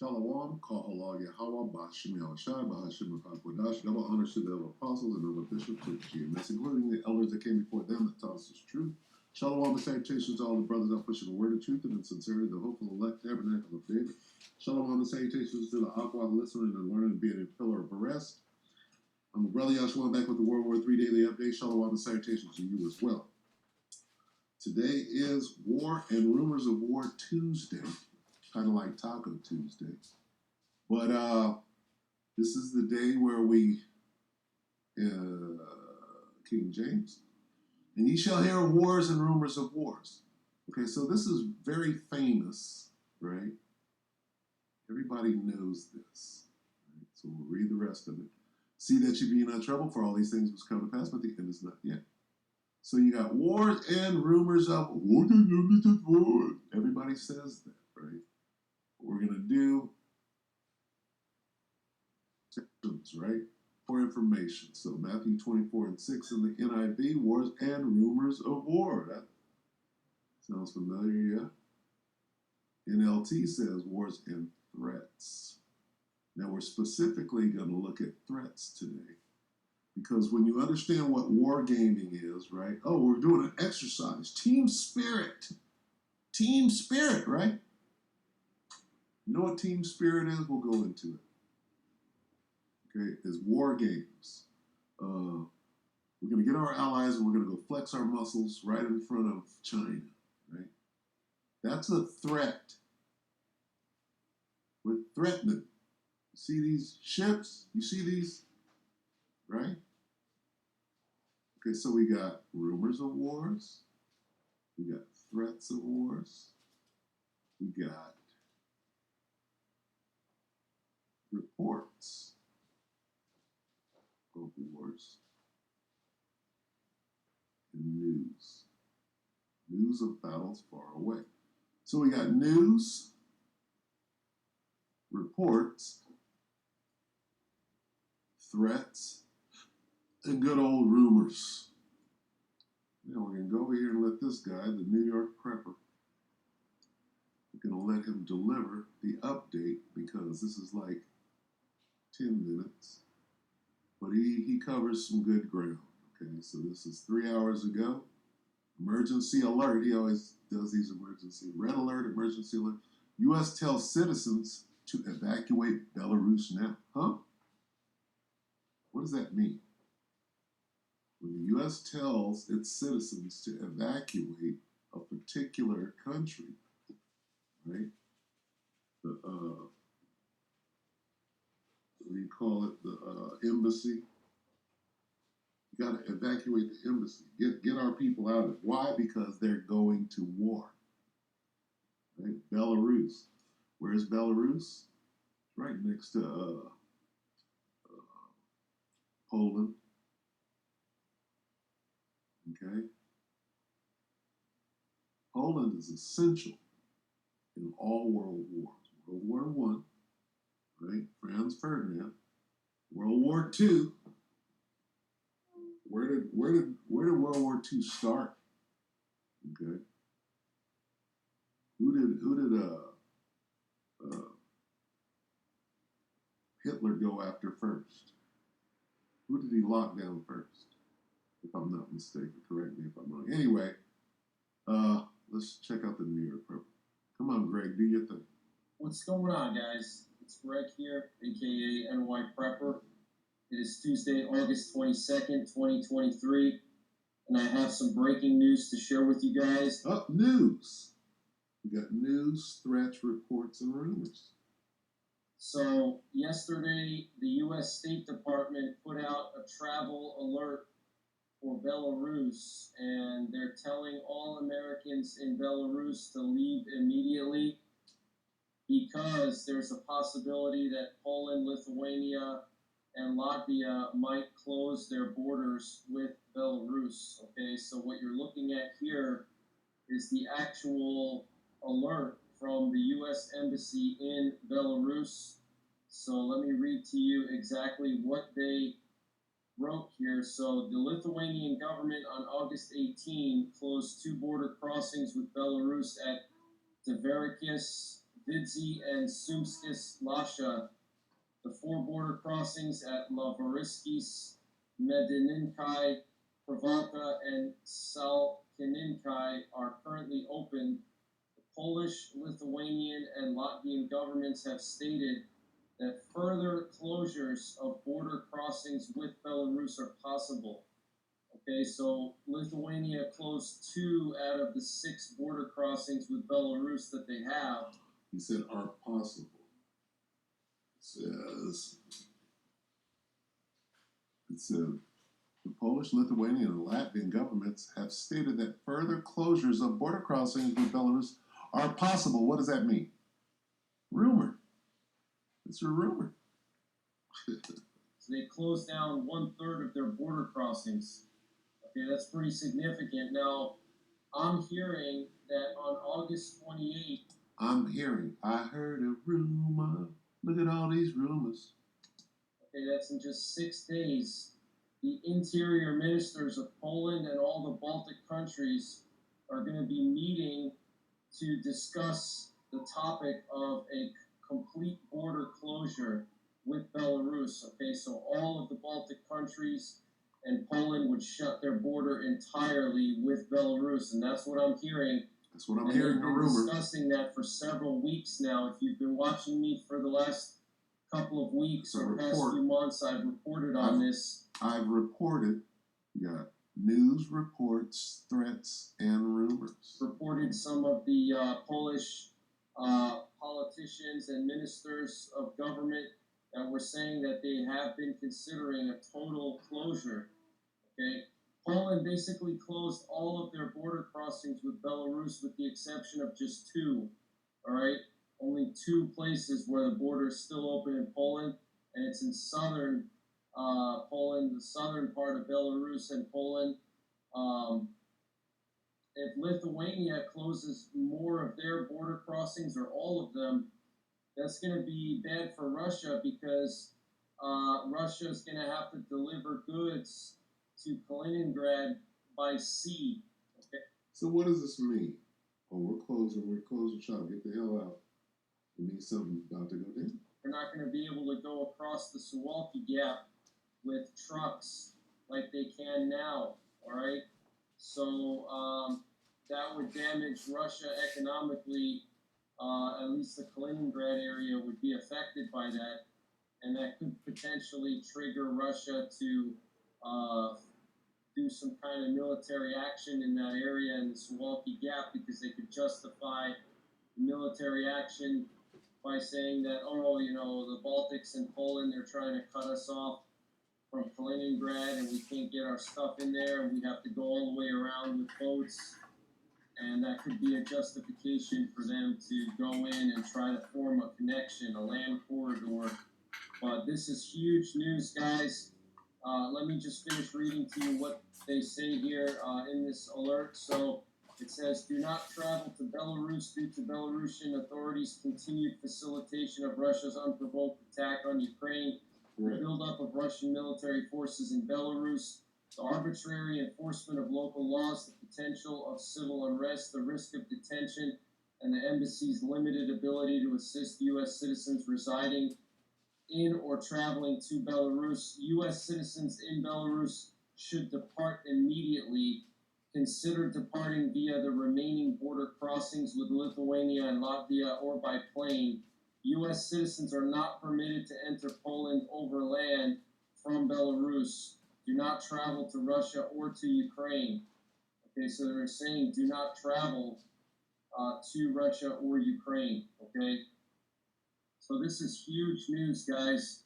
Shalom, Kahala, Yahweh, Bashim, Yahushai, Bahashim, Hakodash, double honor to the apostles and other bishops of GMS, including the elders that came before them that taught us the truth. Shalom and salutations to all the brothers out pushing the word of truth and in sincerity, the hopeful elect tabernacle of David. Shalom and salutations to the Aqua listening and learning and being a pillar of rest. I'm Brother Yahshua back with the WW3 Daily Update. Shalom and salutations to you as well. Today is War and Rumors of War Tuesday. Kind of like Taco Tuesday. But this is the day where we, King James, and ye shall hear wars and rumors of wars. Okay, so this is very famous, right? Everybody knows this. Right? So we'll read the rest of it. See that you be in trouble, for all these things must come to pass, but the end is not yet. So you got wars and rumors of war. Everybody says that, right? What we're going to do, right, for information. So Matthew 24 and 6 in the NIV, wars and rumors of war. That sounds familiar, yeah? NLT says wars and threats. Now we're specifically going to look at threats today. Because when you understand what war gaming is, right? Oh, we're doing an exercise. Team spirit. Team spirit, right? You know what team spirit is? We'll go into it. Okay, it's war games. We're going to get our allies and we're going to go flex our muscles right in front of China, right? That's a threat. We're threatening. You see these ships? You see these? Right? Okay, so we got rumors of wars. We got threats of wars. We got reports of wars and news. News of battles far away. So we got news, reports, threats, and good old rumors. You know, we're going to go over here and let this guy, the New York prepper, we're going to let him deliver the update because this is like 10 minutes. But he covers some good ground. Okay, so this is 3 hours ago. Emergency alert. He always does these emergency. Red alert, emergency alert. U.S. tells citizens to evacuate Belarus now. Huh? What does that mean? When the U.S. tells its citizens to evacuate a particular country, right? The what do you call it? The embassy. You got to evacuate the embassy. Get our people out of it. Why? Because they're going to war. Right? Belarus. Where's Belarus? Right next to Poland. Okay? Poland is essential in all world wars. World War One, right? Franz Ferdinand. World War Two. Where did World War II start? Okay. Who did Hitler go after first? Who did he lock down first? If I'm not mistaken, correct me if I'm wrong. Anyway, let's check out the New York Prepper. Come on, Greg, do your thing. What's going on, guys? It's Greg here, aka NY Prepper. It is Tuesday, August 22nd, 2023, and I have some breaking news to share with you guys. News. We got news, threats, reports, and rumors. So, yesterday, the U.S. State Department put out a travel alert for Belarus, and they're telling all Americans in Belarus to leave immediately because there's a possibility that Poland, Lithuania, and Latvia might close their borders with Belarus. Okay, so what you're looking at here is the actual alert from the U.S. Embassy in Belarus. So let me read to you exactly what they wrote here. So the Lithuanian government on August 18 closed 2 border crossings with Belarus at Tverkis, Vidzi and Sumskis Lasha. The four border crossings at Lavoriskis, Medininkai, Pravanka, and Salkininkai are currently open. The Polish, Lithuanian, and Latvian governments have stated that further closures of border crossings with Belarus are possible. Okay, so Lithuania closed 2 out of the 6 border crossings with Belarus that they have. He said are possible. It said the Polish, Lithuanian, and Latvian governments have stated that further closures of border crossings with Belarus are possible. What does that mean? Rumor. It's a rumor. So they closed down 1/3 of their border crossings. Okay, that's pretty significant. Now, I'm hearing that on August 28th, I heard a rumor. Look at all these rumors. okay, that's in just 6 days, the interior ministers of Poland and all the Baltic countries are going to be meeting to discuss the topic of a complete border closure with Belarus. Okay, so all of the Baltic countries and Poland would shut their border entirely with Belarus, and that's what I'm hearing. That's what I'm hearing. They've been discussing that for several weeks now. If you've been watching me for the last couple of weeks or past few months, I've reported on this. I've reported. You got news reports, threats, and rumors. Reported some of the Polish politicians and ministers of government that were saying that they have been considering a total closure. Okay, Poland basically closed all of their border crossings with Belarus, with the exception of just 2. All right, only 2 places where the border is still open in Poland, and it's in southern Poland, the southern part of Belarus and Poland. If Lithuania closes more of their border crossings or all of them, that's going to be bad for Russia because Russia is going to have to deliver goods to Kaliningrad by sea. Okay. So what does this mean? Oh, we're closing shop. Get the hell out. It means something's about to go down. They're not going to be able to go across the Suwalki Gap with trucks like they can now. All right. So that would damage Russia economically. At least the Kaliningrad area would be affected by that, and that could potentially trigger Russia to do some kind of military action in that area in the Suwalki Gap, because they could justify military action by saying that, oh, the Baltics and Poland, they're trying to cut us off from Kaliningrad, and we can't get our stuff in there, and we have to go all the way around with boats, and that could be a justification for them to go in and try to form a connection, a land corridor. But this is huge news, guys. Let me just finish reading to you what they say here in this alert. So it says, do not travel to Belarus due to Belarusian authorities' continued facilitation of Russia's unprovoked attack on Ukraine, the buildup of Russian military forces in Belarus, the arbitrary enforcement of local laws, the potential of civil unrest, the risk of detention, and the embassy's limited ability to assist U.S. citizens residing in or traveling to Belarus. U.S. citizens in Belarus should depart immediately. Consider departing via the remaining border crossings with Lithuania and Latvia or by plane. U.S. citizens are not permitted to enter Poland overland from Belarus. Do not travel to Russia or to Ukraine. Okay, so they're saying do not travel to Russia or Ukraine. Okay, so this is huge news, guys.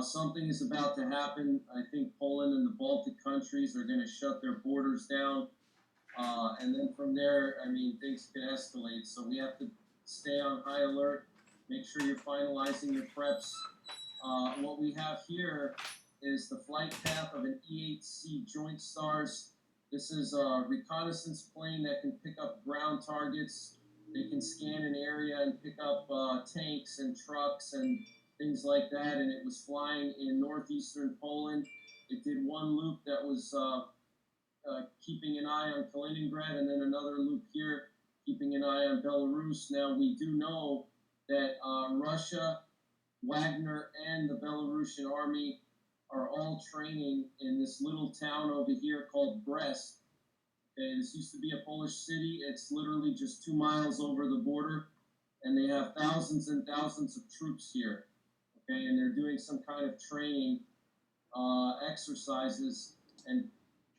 Something is about to happen. I think Poland and the Baltic countries are going to shut their borders down. And then from there, things could escalate. So we have to stay on high alert. Make sure you're finalizing your preps. What we have here is the flight path of an E-8C Joint Stars. This is a reconnaissance plane that can pick up ground targets. They can scan an area and pick up tanks and trucks and things like that. And it was flying in northeastern Poland. It did one loop that was keeping an eye on Kaliningrad, and then another loop here keeping an eye on Belarus. Now, we do know that Russia, Wagner, and the Belarusian army are all training in this little town over here called Brest. Okay, this used to be a Polish city. It's literally just 2 miles over the border, and they have thousands and thousands of troops here. Okay, and they're doing some kind of training exercises and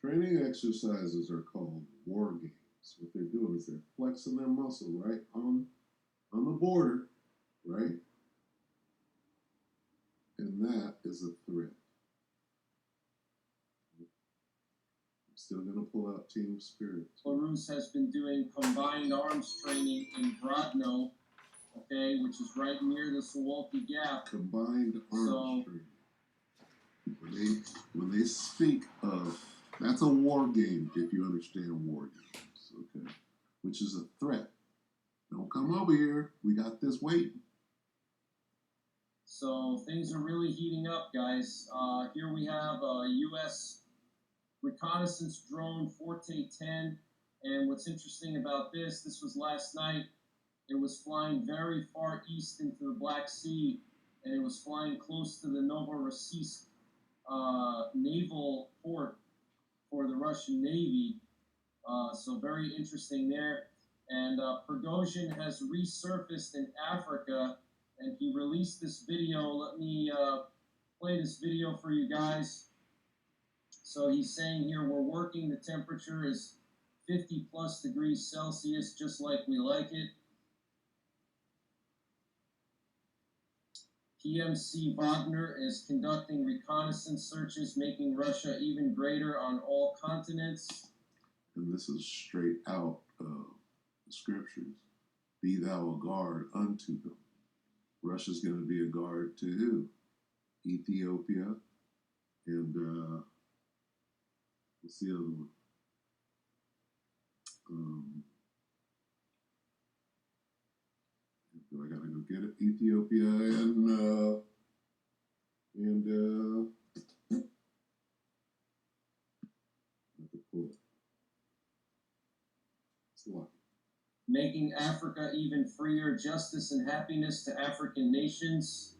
training exercises are called war games. What they're doing is they're flexing their muscle right on the border, right? And that is a threat. I'm still going to pull out Team Spirit. Belarus has been doing combined arms training in Grodno, okay, which is right near the Suwalki Gap. Combined arms training. When they speak of, that's a war game, if you understand war games, okay, which is a threat. Don't come over here. We got this waiting. So things are really heating up, guys. Here we have a U.S. reconnaissance drone Forte 10. And what's interesting about this was last night. It was flying very far east into the Black Sea, and it was flying close to the Novorossiysk naval port for the Russian Navy. So very interesting there. And Prigozhin has resurfaced in Africa, and he released this video. Let me play this video for you guys. So he's saying here, we're working, the temperature is 50 plus degrees Celsius, just like we like it. PMC Wagner is conducting reconnaissance searches, making Russia even greater on all continents. And this is straight out of the scriptures. Be thou a guard unto them. Russia's going to be a guard to who? Ethiopia and what's the other one? I gotta go get it. Ethiopia and it's lucky. Making Africa even freer, justice and happiness to African nations.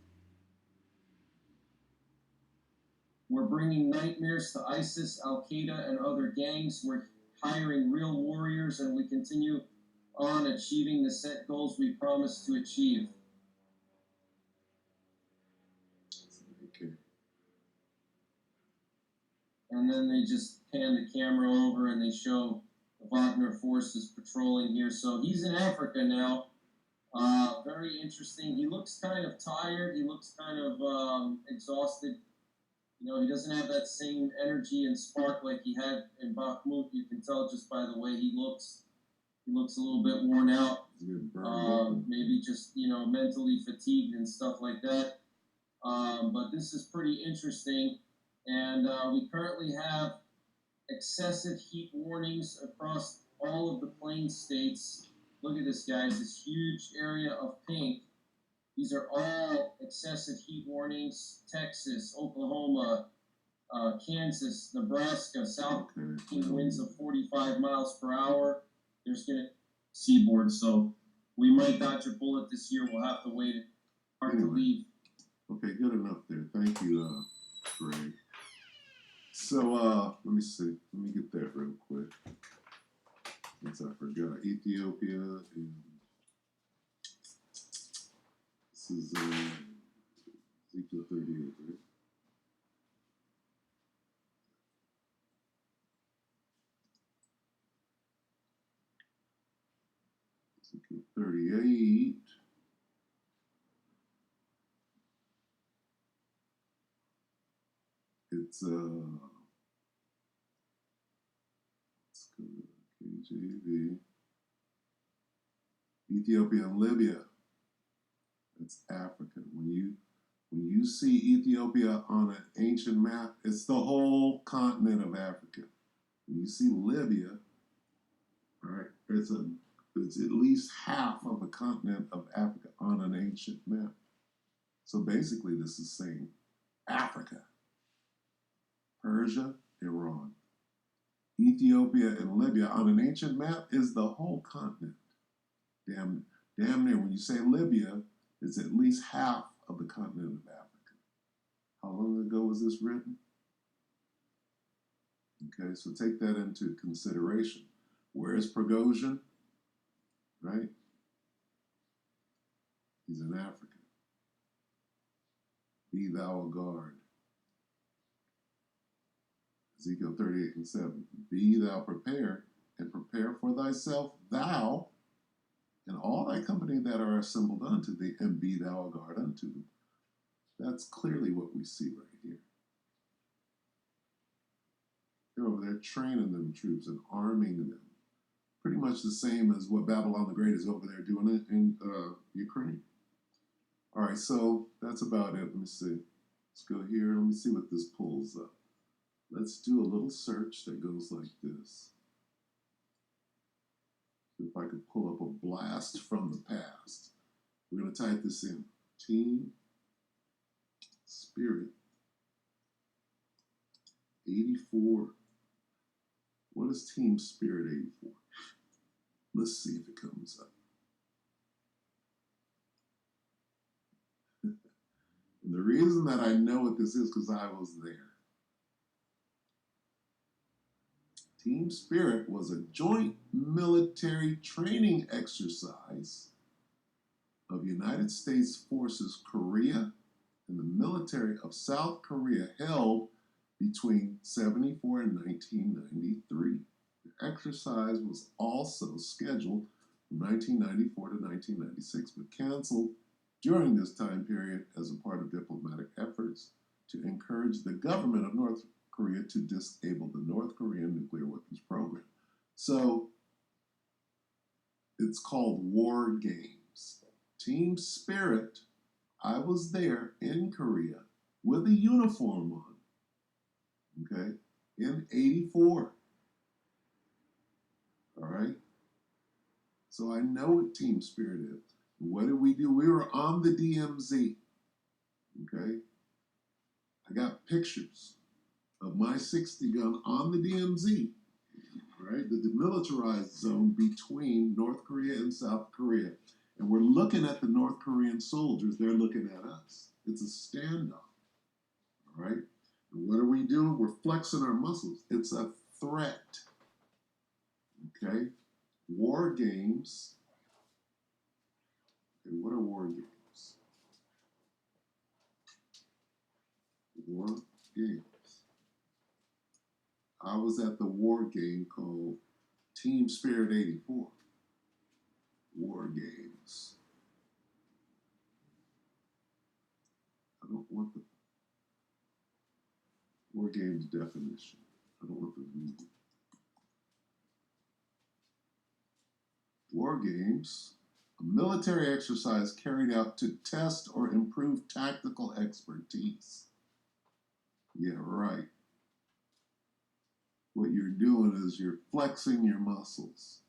We're bringing nightmares to ISIS, Al-Qaeda, and other gangs. We're hiring real warriors, and we continue on achieving the set goals we promised to achieve. Okay. And then they just pan the camera over and they show the Wagner forces patrolling here. So he's in Africa now. Very interesting. He looks kind of tired. He looks kind of exhausted. You know, he doesn't have that same energy and spark like he had in Bakhmut. You can tell just by the way he looks. He looks a little bit worn out. Maybe just, you know, mentally fatigued and stuff like that. But this is pretty interesting. And we currently have excessive heat warnings across all of the plain states. Look at this, guys, this huge area of pink. These are all excessive heat warnings. Texas, Oklahoma, Kansas, Nebraska, South winds of 45 miles per hour. There's going to seaboard, so we might dodge a bullet this year. We'll have to wait. Hard to leave. Okay, good enough there. Thank you, Greg. So, let me see. Let me get that real quick. Since I forgot. Ethiopia and this is Ezekiel 38, right? Ezekiel 38. It's let's go to KJV. Ethiopia and Libya. That's Africa. When you see Ethiopia on an ancient map, it's the whole continent of Africa. When you see Libya, all right, it's at least half of the continent of Africa on an ancient map. So basically, this is saying Africa, Persia, Iran, Ethiopia, and Libya on an ancient map is the whole continent. Damn near. When you say Libya, It's at least half of the continent of Africa. How long ago was this written? Okay, so take that into consideration. Where is Prigozhin? Right? He's in Africa. Be thou a guard. Ezekiel 38:7. Be thou prepared, and prepare for thyself, thou, and all thy company that are assembled unto thee, and be thou a guard unto them. That's clearly what we see right here. They're over there training them troops and arming them. Pretty much the same as what Babylon the Great is over there doing in Ukraine. All right, so that's about it. Let me see. Let's go here. Let me see what this pulls up. Let's do a little search that goes like this. If I could pull up a blast from the past. We're going to type this in. Team Spirit 84. What is Team Spirit 84? Let's see if it comes up. And the reason that I know what this is because I was there. Team Spirit was a joint military training exercise of United States Forces Korea and the military of South Korea held between 1974 and 1993. The exercise was also scheduled from 1994 to 1996, but canceled during this time period as a part of diplomatic efforts to encourage the government of North Korea to disable the North Korean nuclear weapons program. So it's called War Games. Team Spirit, I was there in Korea with a uniform on, okay, in 84. All right? So I know what Team Spirit is. What did we do? We were on the DMZ, okay? I got pictures of my 60 gun on the DMZ, right? The demilitarized zone between North Korea and South Korea. And we're looking at the North Korean soldiers. They're looking at us. It's a standoff, all right? And what are we doing? We're flexing our muscles. It's a threat, okay? War games. Okay, what are war games? War games. I was at the war game called Team Spirit 84. War games. I don't want the war games definition. I don't want the reading. War games, a military exercise carried out to test or improve tactical expertise. Yeah, right. What you're doing is you're flexing your muscles.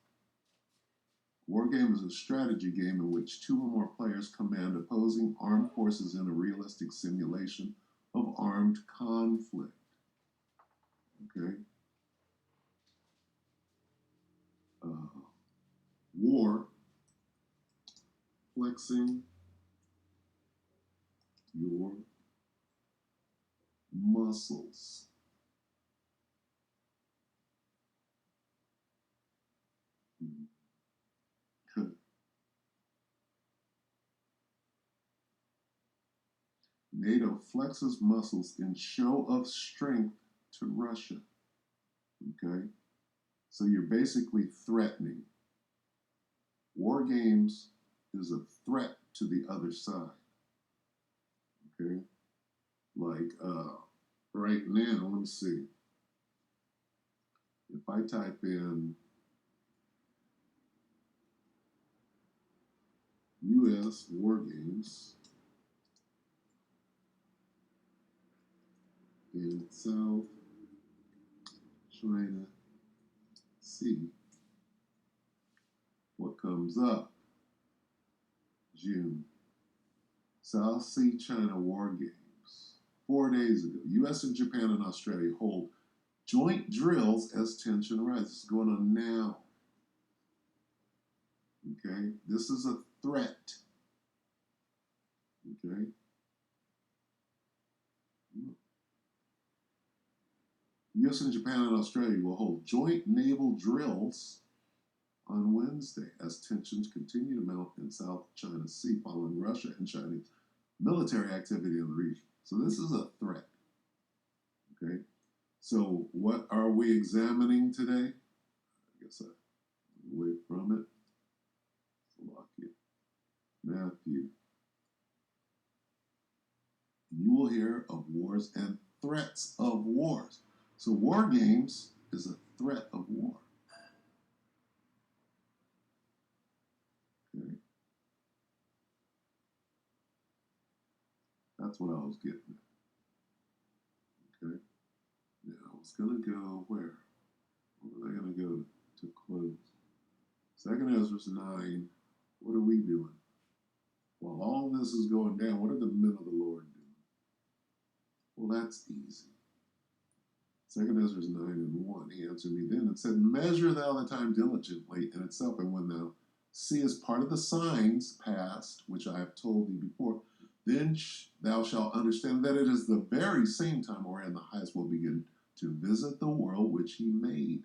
War game is a strategy game in which two or more players command opposing armed forces in a realistic simulation of armed conflict. Okay? War, flexing your muscles. NATO flexes muscles in show of strength to Russia. Okay? So you're basically threatening. War games is a threat to the other side. Okay? Like right now, let me see. If I type in U.S. war games in South China Sea, what comes up? June. South Sea China War Games. 4 days ago, U.S. and Japan and Australia hold joint drills as tension rises. It's going on now. Okay? This is a threat. Okay? U.S. and Japan and Australia will hold joint naval drills on Wednesday as tensions continue to mount in South China Sea following Russia and Chinese military activity in the region. So this is a threat. Okay? So what are we examining today? I guess I'm away from it. Slovakia. Matthew. You will hear of wars and threats of wars. So war games is a threat of war. Okay? That's what I was getting at. Okay? Now I was gonna go where? Where was I gonna go to close? Second Ezra 9. What are we doing? While all this is going down, what are the men of the Lord doing? Well, that's easy. Second Ezra 9:1. He answered me then and said, measure thou the time diligently in itself, and when thou seest part of the signs past, which I have told thee before, then thou shalt understand that it is the very same time wherein the highest will begin to visit the world which he made.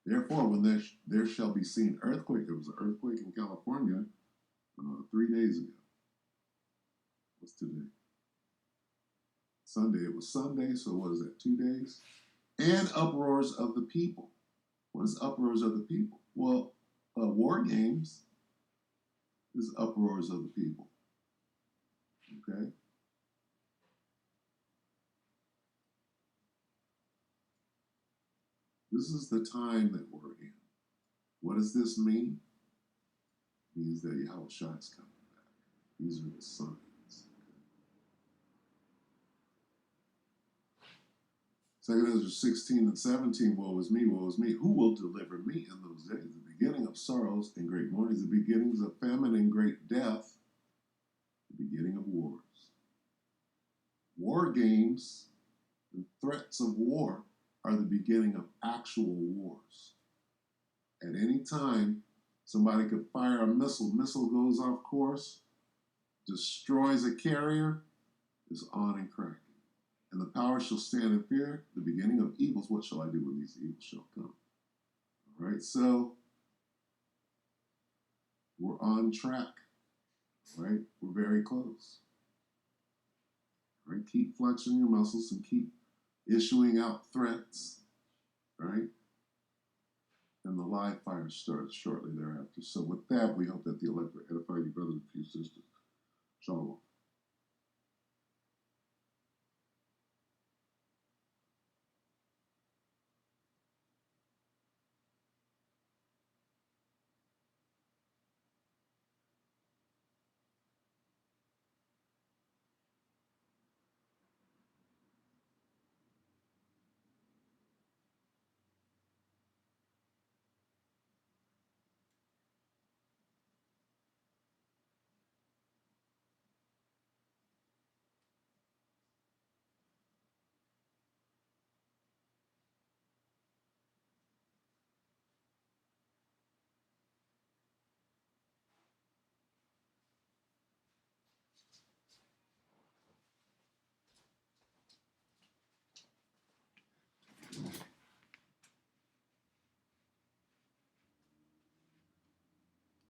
Therefore, when there shall be seen earthquake, there was an earthquake in California 3 days ago. What's today? Sunday. It was Sunday, so what is that, 2 days? And uproars of the people. What is uproars of the people? Well, war games is uproars of the people. Okay? This is the time that we're in. What does this mean? It means that Yahushua is coming back. These are the signs. Second Ezra 16:17, woe is me, woe is me. Who will deliver me in those days? The beginning of sorrows and great mournings, the beginnings of famine and great death, the beginning of wars. War games and threats of war are the beginning of actual wars. At any time, somebody could fire a missile. Missile goes off course, destroys a carrier, is on and cracking. And the power shall stand in fear, the beginning of evils. What shall I do when these evils shall come? All right, so we're on track, right? We're very close. All right, keep flexing your muscles and keep issuing out threats, right? And the live fire starts shortly thereafter. So with that, we hope that the elect will edify you, brothers and sisters. Shalom.